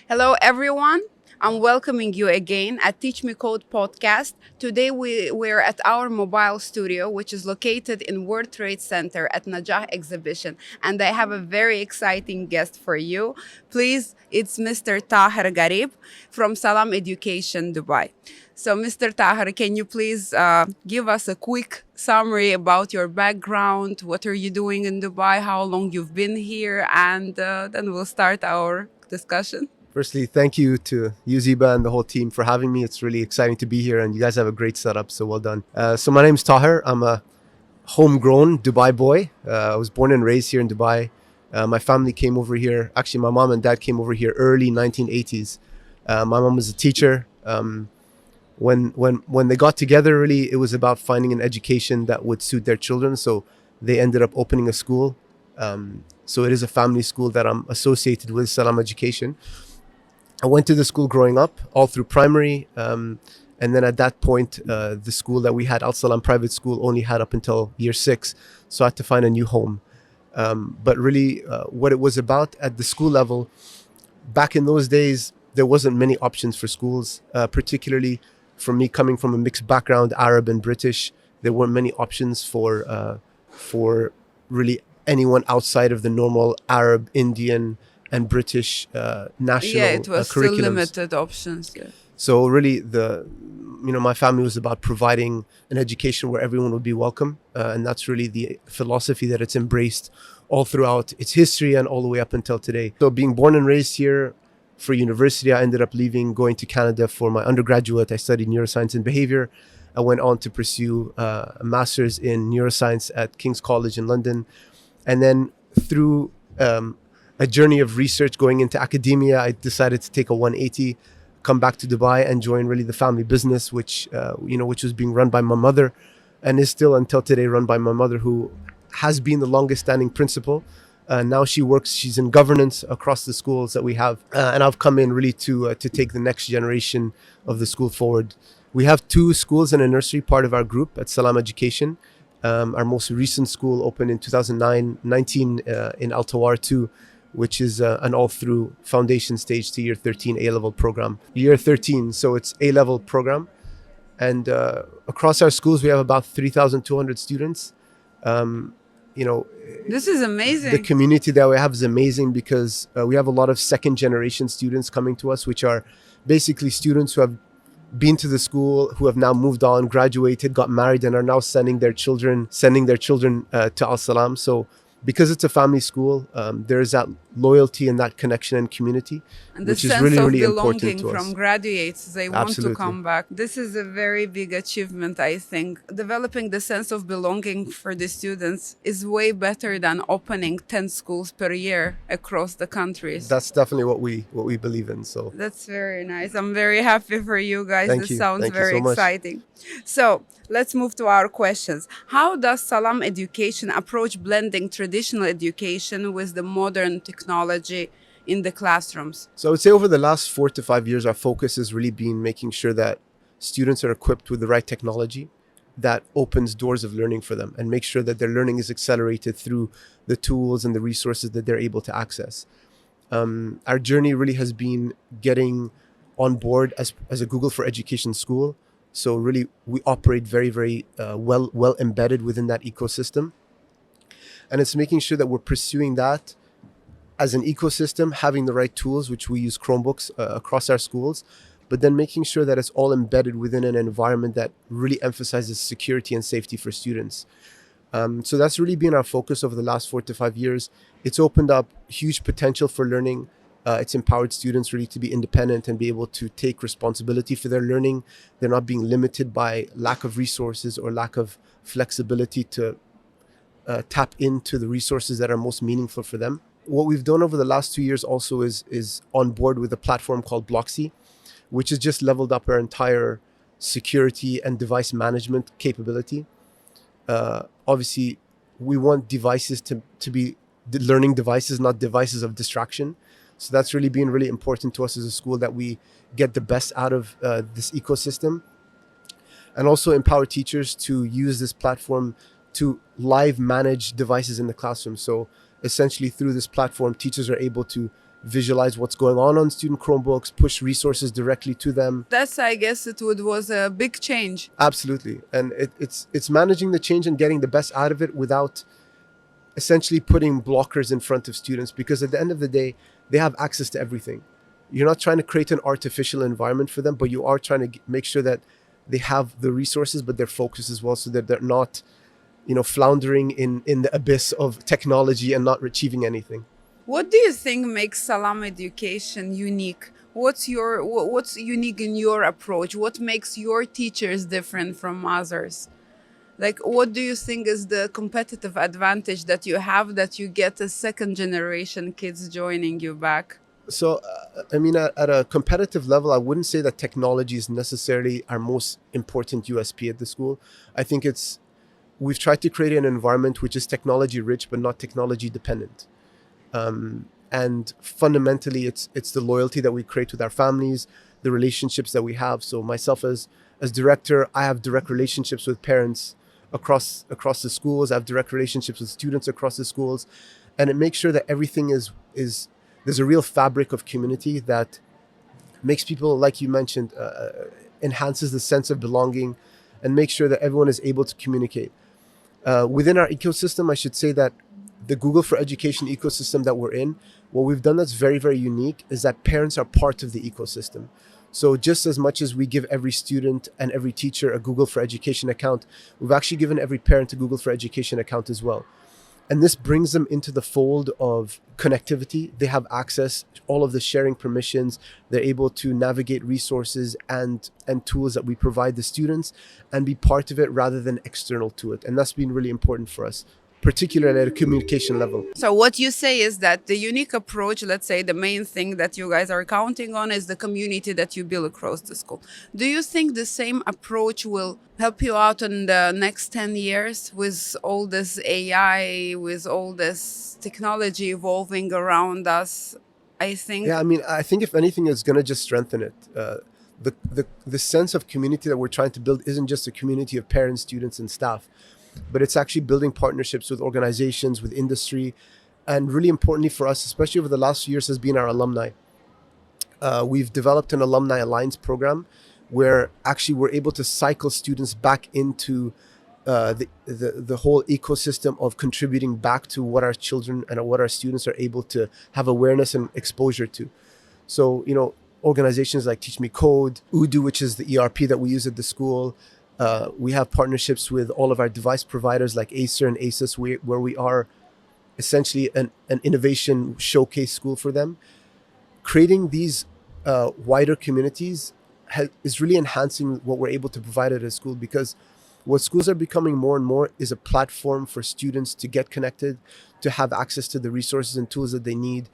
Hello, everyone. I'm welcoming you again at TeachMeCode podcast. Today, we're at our mobile studio, which is located in World Trade Center at Najah Exhibition. And I have a very exciting guest for you. Please, it's Mr. Taher Gharib from Salam Education, Dubai. So, Mr. Taher, can you please give us a quick summary about your background? What are you doing in Dubai? How long you've been here? And then we'll start our discussion. Firstly, thank you to Uziba and the whole team for having me. It's really exciting to be here, and you guys have a great setup, so well done. So my name is Taher. I'm a homegrown Dubai boy. I was born and raised here in Dubai. My family came over here. Actually, my mom and dad came over here early 1980s. My mom was a teacher. When they got together, really, it was about finding an education that would suit their children. So they ended up opening a school. So it is a family school that I'm associated with, Salam Education. I went to the school growing up, all through primary. And then at that point, the school that we had, Al Salam Private School, only had up until year 6. So I had to find a new home. But really, what it was about at the school level, back in those days, there wasn't many options for schools, particularly for me coming from a mixed background, Arab and British. There weren't many options for really anyone outside of the normal Arab, Indian, and British national It was still curriculums. limited options. Yeah. So really, my family was about providing an education where everyone would be welcome, and that's really the philosophy that it's embraced all throughout its history and all the way up until today. So being born and raised here, for university, I ended up leaving, going to Canada for my undergraduate. I studied neuroscience and behavior. I went on to pursue a master's in neuroscience at King's College in London, and then through a journey of research going into academia, I decided to take a 180, come back to Dubai and join really the family business, which was being run by my mother, and is still until today run by my mother, who has been the longest standing principal. Now she's in governance across the schools that we have, and I've come in really to take the next generation of the school forward. We have 2 schools and a nursery part of our group at Salam Education. Our most recent school opened in 2019 in Al Tawar 2, which is an all-through foundation stage to year 13 A-level program. Year 13, so it's A-level program. And across our schools, we have about 3,200 students. This is amazing. The community that we have is amazing because we have a lot of second-generation students coming to us, which are basically students who have been to the school, who have now moved on, graduated, got married, and are now sending their children to Al Salam. So because it's a family school, there's that loyalty and that connection and community, And the which is sense really, of really belonging important to us. from graduates, they want to Absolutely. come back. This is a very big achievement, I think. Developing the sense of belonging for the students is way better than opening 10 schools per year across the countries. That's definitely what we believe in. So That's very nice. I'm very happy for you guys. Thank This you. sounds Thank you very so much. exciting. So let's move to our questions. How does Salam Education approach blending traditional education with the modern technology in the classrooms? So I would say over the last 4 to 5 years, our focus has really been making sure that students are equipped with the right technology that opens doors of learning for them and make sure that their learning is accelerated through the tools and the resources that they're able to access. Our journey really has been getting on board as a Google for Education school. So really, we operate very, very well embedded within that ecosystem. And it's making sure that we're pursuing that as an ecosystem, having the right tools, which we use Chromebooks across our schools, but then making sure that it's all embedded within an environment that really emphasizes security and safety for students. So that's really been our focus over the last 4 to 5 years. It's opened up huge potential for learning. It's empowered students really to be independent and be able to take responsibility for their learning. They're not being limited by lack of resources or lack of flexibility to tap into the resources that are most meaningful for them. What we've done over the last 2 years also is on board with a platform called Bloxy, which has just leveled up our entire security and device management capability. Obviously, we want devices to be learning devices, not devices of distraction. So that's really been really important to us as a school, that we get the best out of this ecosystem, and also empower teachers to use this platform to live manage devices in the classroom. So essentially, through this platform, teachers are able to visualize what's going on student Chromebooks, push resources directly to them. That's, I guess, was a big change. Absolutely. And it's managing the change and getting the best out of it without essentially putting blockers in front of students, because at the end of the day, they have access to everything. You're not trying to create an artificial environment for them, but you are trying to make sure that they have the resources, but they're focused as well, so that they're not, floundering in the abyss of technology and not achieving anything. What do you think makes Salam Education unique? What's unique in your approach? What makes your teachers different from others? Like, what do you think is the competitive advantage that you have that you get a second generation kids joining you back? So, at a competitive level, I wouldn't say that technology is necessarily our most important USP at the school. I think we've tried to create an environment which is technology rich, but not technology dependent. And fundamentally, it's the loyalty that we create with our families, the relationships that we have. So myself as director, I have direct relationships with parents across the schools. I have direct relationships with students across the schools, and it makes sure that everything is there's a real fabric of community that makes people, like you mentioned, enhances the sense of belonging, and makes sure that everyone is able to communicate. Within our ecosystem, I should say that the Google for Education ecosystem that we're in, what we've done that's very, very unique is that parents are part of the ecosystem. So just as much as we give every student and every teacher a Google for Education account, we've actually given every parent a Google for Education account as well. And this brings them into the fold of connectivity. They have access to all of the sharing permissions. They're able to navigate resources and tools that we provide the students and be part of it rather than external to it. And that's been really important for us, particularly at a communication level. So what you say is that the unique approach, let's say the main thing that you guys are counting on is the community that you build across the school. Do you think the same approach will help you out in the next 10 years with all this AI, with all this technology evolving around us? I think. Yeah, I think if anything, it's going to just strengthen it. The sense of community that we're trying to build isn't just a community of parents, students, and staff, but it's actually building partnerships with organizations, with industry, and really importantly for us, especially over the last few years, has been our alumni. We've developed an alumni alliance program where actually we're able to cycle students back into the whole ecosystem of contributing back to what our children and what our students are able to have awareness and exposure to. So, organizations like TeachMeCode, Udo, which is the ERP that we use at the school. We have partnerships with all of our device providers like Acer and Asus, where we are essentially an innovation showcase school for them. Creating these wider communities is really enhancing what we're able to provide at a school, because what schools are becoming more and more is a platform for students to get connected, to have access to the resources and tools that they need,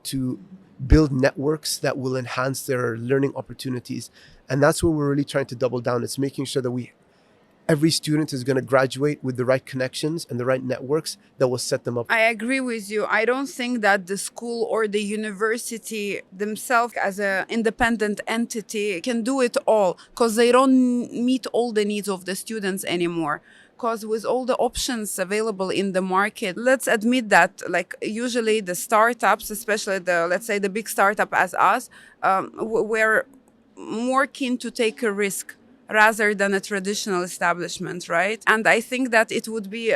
to build networks that will enhance their learning opportunities. And that's what we're really trying to double down. It's making sure that every student is going to graduate with the right connections and the right networks that will set them up. I agree with you. I don't think that the school or the university themselves as an independent entity can do it all, because they don't meet all the needs of the students anymore. Because with all the options available in the market, let's admit that, like, usually the startups, especially let's say the big startup as us, we're more keen to take a risk rather than a traditional establishment, right? And I think that it would be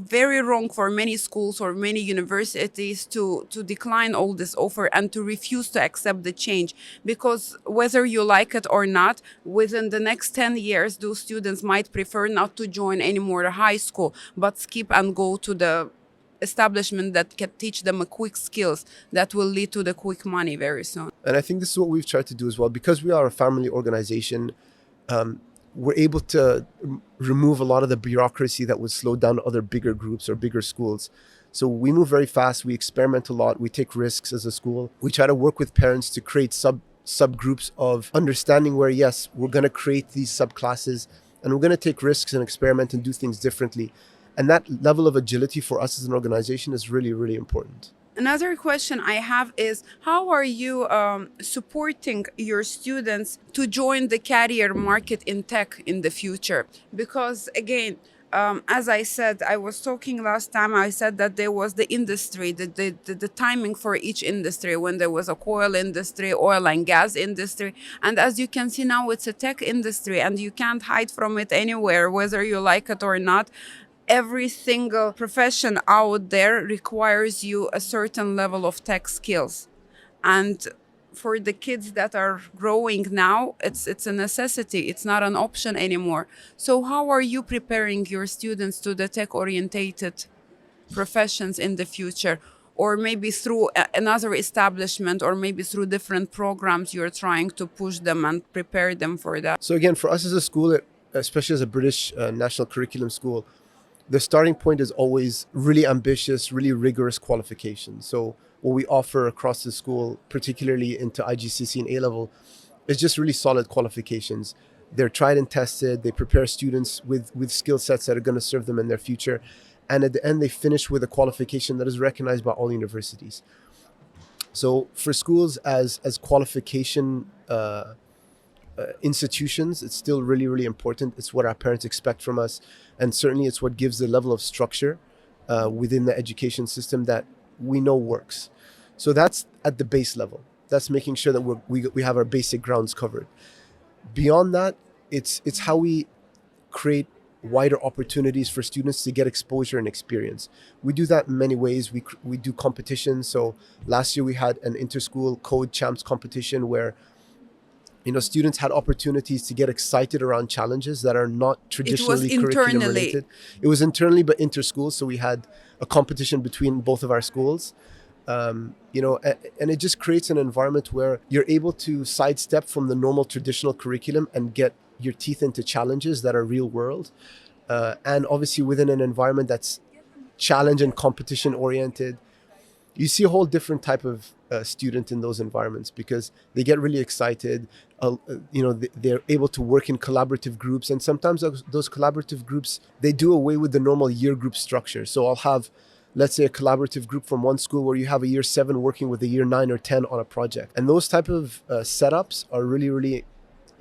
very wrong for many schools or many universities to decline all this offer and to refuse to accept the change, because whether you like it or not, within the next 10 years, those students might prefer not to join anymore a high school, but skip and go to the establishment that can teach them a quick skills that will lead to the quick money very soon. And I think this is what we've tried to do as well. Because we are a family organization, we're able to remove a lot of the bureaucracy that would slow down other bigger groups or bigger schools. So we move very fast. We experiment a lot. We take risks as a school. We try to work with parents to create subgroups of understanding where, yes, we're going to create these subclasses and we're going to take risks and experiment and do things differently. And that level of agility for us as an organization is really, really important. Another question I have is, how are you supporting your students to join the career market in tech in the future? Because again, as I said, I was talking last time, I said that there was the industry, the timing for each industry, when there was a coal industry, oil and gas industry. And as you can see now, it's a tech industry and you can't hide from it anywhere, whether you like it or not. Every single profession out there requires you a certain level of tech skills. And for the kids that are growing now, it's a necessity. It's not an option anymore. So how are you preparing your students to the tech orientated professions in the future? Or maybe through another establishment, or maybe through different programs you're trying to push them and prepare them for that? So again, for us as a school, especially as a British national curriculum school, the starting point is always really ambitious, really rigorous qualifications. So what we offer across the school, particularly into IGCSE and A-level, is just really solid qualifications. They're tried and tested. They prepare students with skill sets that are going to serve them in their future. And at the end, they finish with a qualification that is recognized by all universities. So for schools as qualification institutions, it's still really, really important. It's what our parents expect from us. And certainly it's what gives the level of structure within the education system that we know works. So that's at the base level. That's making sure that we have our basic grounds covered. Beyond that, it's how we create wider opportunities for students to get exposure and experience. We do that in many ways. We do competitions. So last year we had an inter-school code champs competition where students had opportunities to get excited around challenges that are not traditionally curriculum related. It was internally, but inter-school. So we had a competition between both of our schools. And it just creates an environment where you're able to sidestep from the normal traditional curriculum and get your teeth into challenges that are real world. And obviously within an environment that's challenge and competition oriented, you see a whole different type of student in those environments because they get really excited. They're able to work in collaborative groups, and sometimes those collaborative groups, they do away with the normal year group structure. So I'll have, let's say, a collaborative group from one school where you have a year 7 working with a year 9 or 10 on a project. And those type of setups are really, really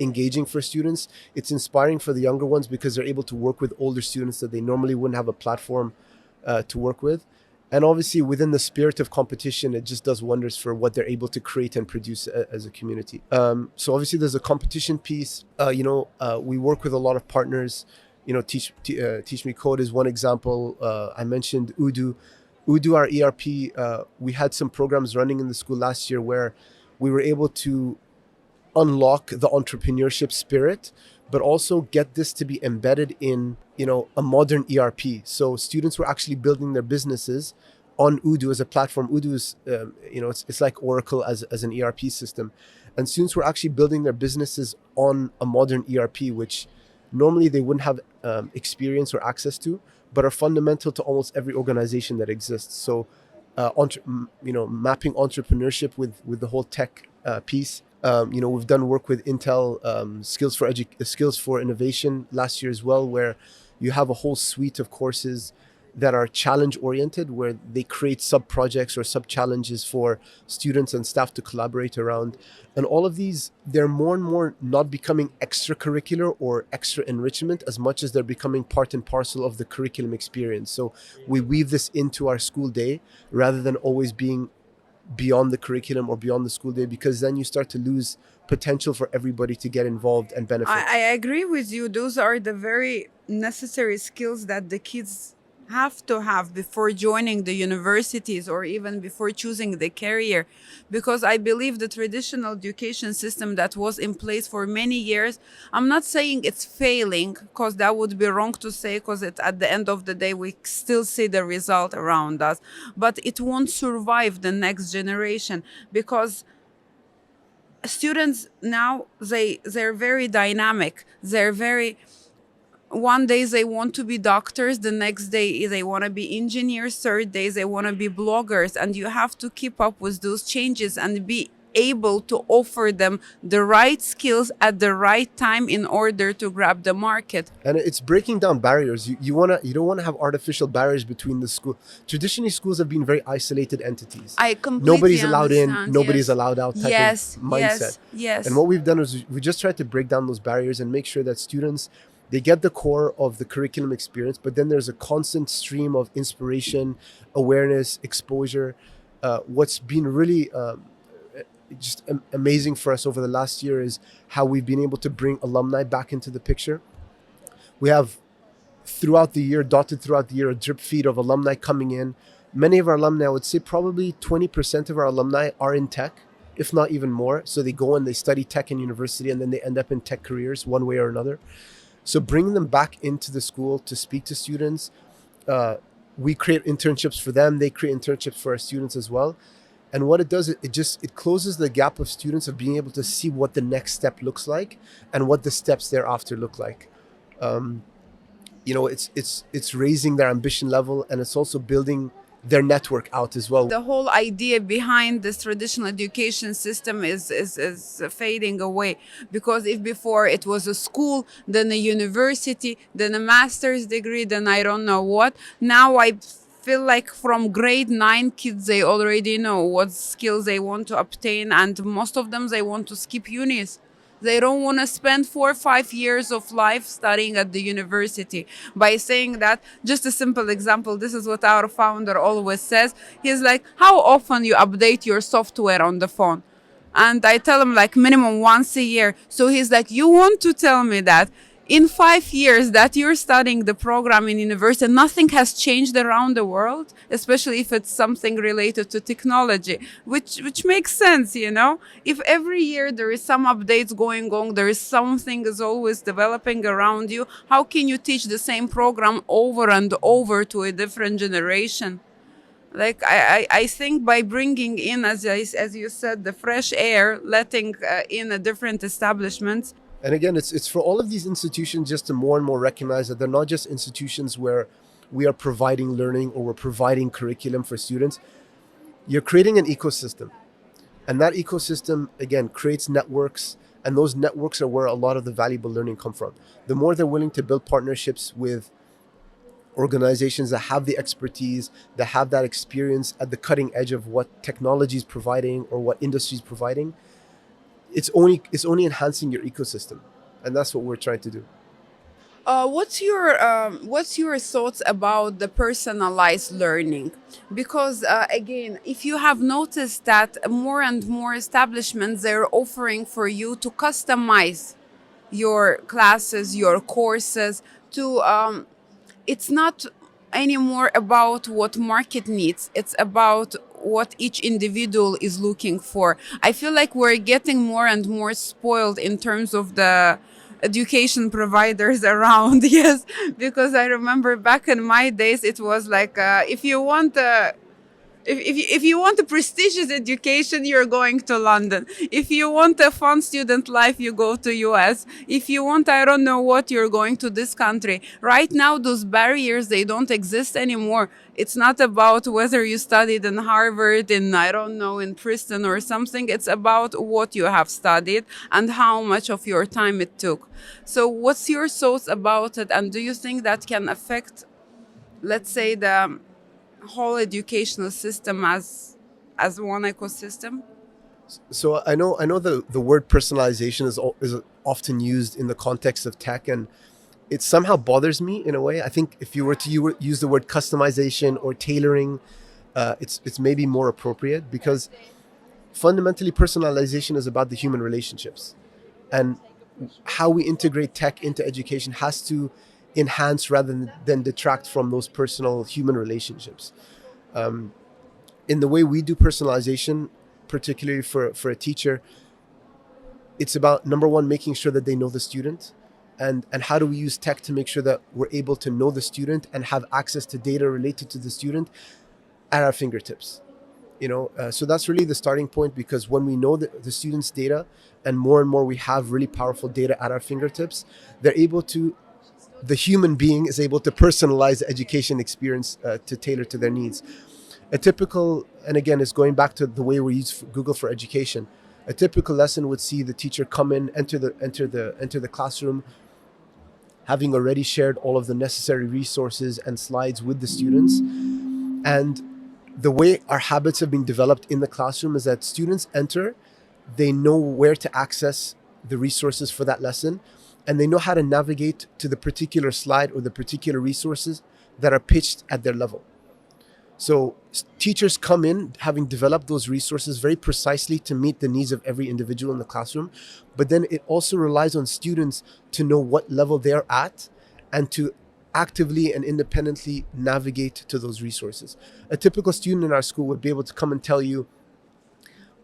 engaging for students. It's inspiring for the younger ones because they're able to work with older students that they normally wouldn't have a platform to work with. And obviously within the spirit of competition, it just does wonders for what they're able to create and produce as a community. So obviously there's a competition piece. We work with a lot of partners. TeachMeCode is one example. I mentioned Udo, our ERP. We had some programs running in the school last year where we were able to unlock the entrepreneurship spirit, but also get this to be embedded in, a modern ERP. So students were actually building their businesses on Udo as a platform. Udo is, it's like Oracle as an ERP system. And students were actually building their businesses on a modern ERP, which normally they wouldn't have experience or access to, but are fundamental to almost every organization that exists. So, mapping entrepreneurship with the whole tech piece. We've done work with Intel, Skills for Innovation last year as well, where you have a whole suite of courses that are challenge oriented, where they create sub projects or sub challenges for students and staff to collaborate around. And all of these, they're more and more not becoming extracurricular or extra enrichment as much as they're becoming part and parcel of the curriculum experience. So we weave this into our school day rather than always being beyond the curriculum or beyond the school day, because then you start to lose potential for everybody to get involved and benefit. I agree with you. Those are the very necessary skills that the kids have to have before joining the universities or even before choosing the career, because I believe the traditional education system that was in place for many years, I'm not saying it's failing, because that would be wrong to say, because at the end of the day we still see the result around us, but it won't survive the next generation, because students now, they're very dynamic. One day they want to be doctors, the next day they want to be engineers, third day they want to be bloggers, and you have to keep up with those changes and be able to offer them the right skills at the right time in order to grab the market. And it's breaking down barriers. You don't want to have artificial barriers between the school. Traditionally, schools have been very isolated entities. I completely Nobody's allowed understand. in, nobody's Yes. allowed out type Yes, of mindset. yes. And what we've done is we just tried to break down those barriers and make sure that students They get the core of the curriculum experience, but then there's a constant stream of inspiration, awareness, exposure. What's been really just amazing for us over the last year is how we've been able to bring alumni back into the picture. We have throughout the year, dotted throughout the year, a drip feed of alumni coming in. Many of our alumni, I would say probably 20% of our alumni are in tech, if not even more. So they go and they study tech in university, and then they end up in tech careers one way or another. So bringing them back into the school to speak to students, we create internships for them. They create internships for our students as well. And what it does, it closes the gap of students of being able to see what the next step looks like and what the steps thereafter look like. Um, it's raising their ambition level, and it's also building their network out as well. The whole idea behind this traditional education system is fading away, because if before it was a school, then a university, then a master's degree, then I don't know what, now I feel like from grade 9 kids, they already know what skills they want to obtain, and most of them, they want to skip unis. They don't want to spend 4 or 5 years of life studying at the university. By saying that, just a simple example, this is what our founder always says. He's like, how often you update your software on the phone? And I tell him like minimum once a year. So he's like, you want to tell me that in 5 years that you're studying the program in university, nothing has changed around the world, especially if it's something related to technology, which makes sense, you know? If every year there is some updates going on, there is something is always developing around you, how can you teach the same program over and over to a different generation? Like I think by bringing in, as you said, the fresh air, letting in a different establishments. And again, it's for all of these institutions just to more and more recognize that they're not just institutions where we are providing learning or we're providing curriculum for students. You're creating an ecosystem. And that ecosystem, again, creates networks. And those networks are where a lot of the valuable learning come from. The more they're willing to build partnerships with organizations that have the expertise, that have that experience at the cutting edge of what technology is providing or what industry is providing, it's only enhancing your ecosystem, and that's what we're trying to do. What's your thoughts about the personalized learning? Because again, if you have noticed that more and more establishments, they're offering for you to customize your classes, your courses to it's not anymore about what market needs. It's about what each individual is looking for. I feel like we're getting more and more spoiled in terms of the education providers around. Yes, because I remember back in my days, it was like if you want if you want a prestigious education, you're going to London. If you want a fun student life, you go to US. If you want, I don't know what, you're going to this country. Right now, those barriers, they don't exist anymore. It's not about whether you studied in Harvard, in, I don't know, in Princeton or something. It's about what you have studied and how much of your time it took. So what's your thoughts about it? And do you think that can affect, let's say, the whole educational system as one ecosystem? So I know the word personalization is often used in the context of tech, and it somehow bothers me in a way. I think if you use the word customization or tailoring, it's maybe more appropriate, because fundamentally personalization is about the human relationships, and how we integrate tech into education has to enhance rather than detract from those personal human relationships. Um, in the way we do personalization, particularly for a teacher, it's about, number one, making sure that they know the student, and how do we use tech to make sure that we're able to know the student and have access to data related to the student at our fingertips. So that's really the starting point, because when we know the student's data, and more we have really powerful data at our fingertips, the human being is able to personalize the education experience to tailor to their needs. A typical, and again, it's going back to the way we use Google for Education. A typical lesson would see the teacher come in, enter the classroom, having already shared all of the necessary resources and slides with the students. And the way our habits have been developed in the classroom is that students enter, they know where to access the resources for that lesson, and they know how to navigate to the particular slide or the particular resources that are pitched at their level. So teachers come in having developed those resources very precisely to meet the needs of every individual in the classroom. But then it also relies on students to know what level they're at and to actively and independently navigate to those resources. A typical student in our school would be able to come and tell you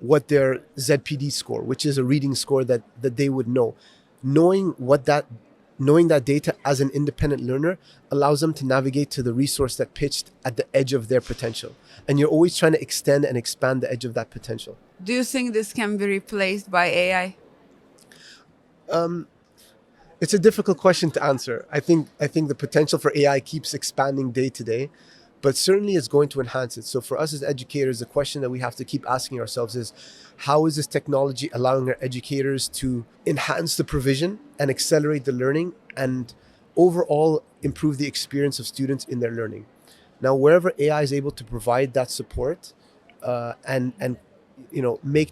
what their ZPD score, which is a reading score that they would know. Knowing that data as an independent learner allows them to navigate to the resource that pitched at the edge of their potential. And you're always trying to extend and expand the edge of that potential. Do you think this can be replaced by AI? It's a difficult question to answer. I think the potential for AI keeps expanding day to day, but certainly it's going to enhance it. So for us as educators, the question that we have to keep asking ourselves is, how is this technology allowing our educators to enhance the provision and accelerate the learning and overall improve the experience of students in their learning? Now, wherever AI is able to provide that support and make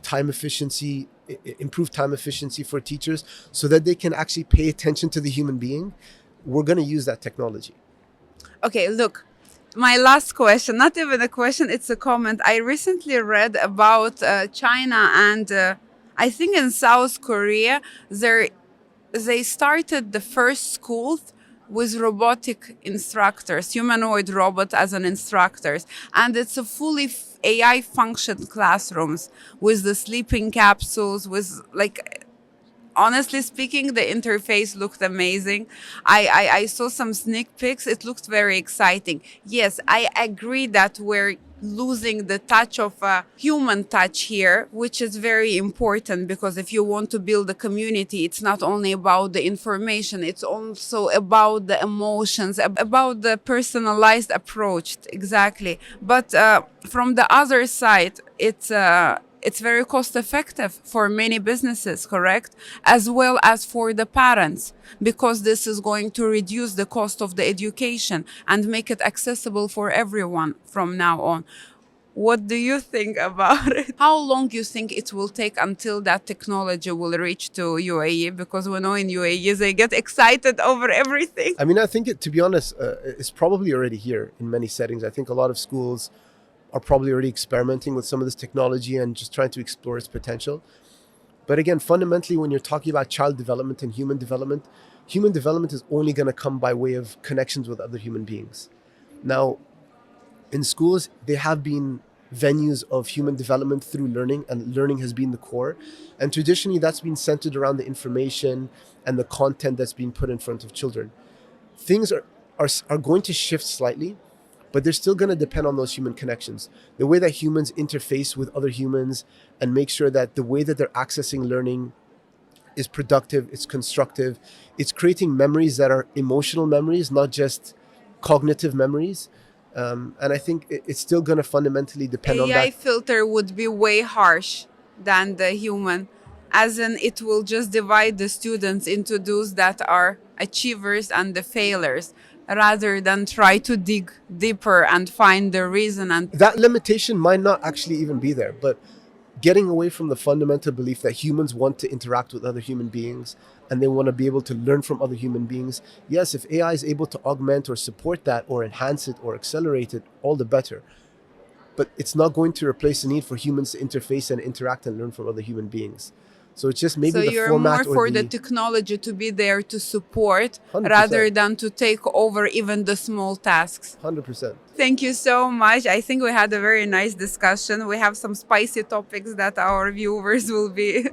improve time efficiency for teachers so that they can actually pay attention to the human being, we're going to use that technology. Okay, look, my last question, not even a question, it's a comment. I recently read about China and I think in South Korea, they started the first schools with robotic instructors, humanoid robot as an instructors. And it's a fully AI function classrooms with the sleeping capsules, with like, honestly speaking, the interface looked amazing. I saw some sneak peeks. It looked very exciting. Yes, I agree that we're losing the touch of human touch here, which is very important, because if you want to build a community, it's not only about the information, it's also about the emotions, about the personalized approach. Exactly. But from the other side, it's very cost effective for many businesses, correct? As well as for the parents, because this is going to reduce the cost of the education and make it accessible for everyone from now on. What do you think about it? How long do you think it will take until that technology will reach to UAE? Because we know in UAE they get excited over everything. I mean, I think to be honest, it's probably already here in many settings. I think a lot of schools are probably already experimenting with some of this technology and just trying to explore its potential. But again, fundamentally, when you're talking about child development and human development is only going to come by way of connections with other human beings. Now, in schools, they have been venues of human development through learning, and learning has been the core. And traditionally, that's been centered around the information and the content that's being put in front of children. Things are going to shift slightly, but they're still going to depend on those human connections. The way that humans interface with other humans and make sure that the way that they're accessing learning is productive, it's constructive, it's creating memories that are emotional memories, not just cognitive memories. And I think it's still going to fundamentally depend on AI that. filter would be way harsh than the human, as in it will just divide the students into those that are achievers and the failures, rather than try to dig deeper and find the reason. And That limitation might not actually even be there, but getting away from the fundamental belief that humans want to interact with other human beings and they want to be able to learn from other human beings. Yes, if AI is able to augment or support that or enhance it or accelerate it, all the better. But it's not going to replace the need for humans to interface and interact and learn from other human beings. So it's just maybe so the you're format more for the technology to be there to support 100%. rather than to take over even the small tasks. 100%. Thank you so much. I think we had a very nice discussion. We have some spicy topics that our viewers will be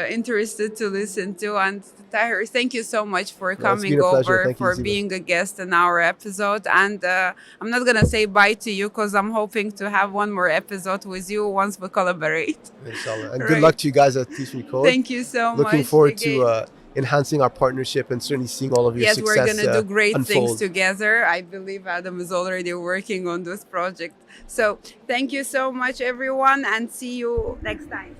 interested to listen to. And Taher, thank you so much for coming over, for being a guest in our episode. And I'm not going to say bye to you because I'm hoping to have one more episode with you once we collaborate. Inshallah. And good luck to you guys at TeachMeCode. Thank you so much. Looking forward to enhancing our partnership and certainly seeing all of your success. Yes, we're going to do great unfold. things together. I believe Adam is already working on this project. So thank you so much, everyone, and see you next time.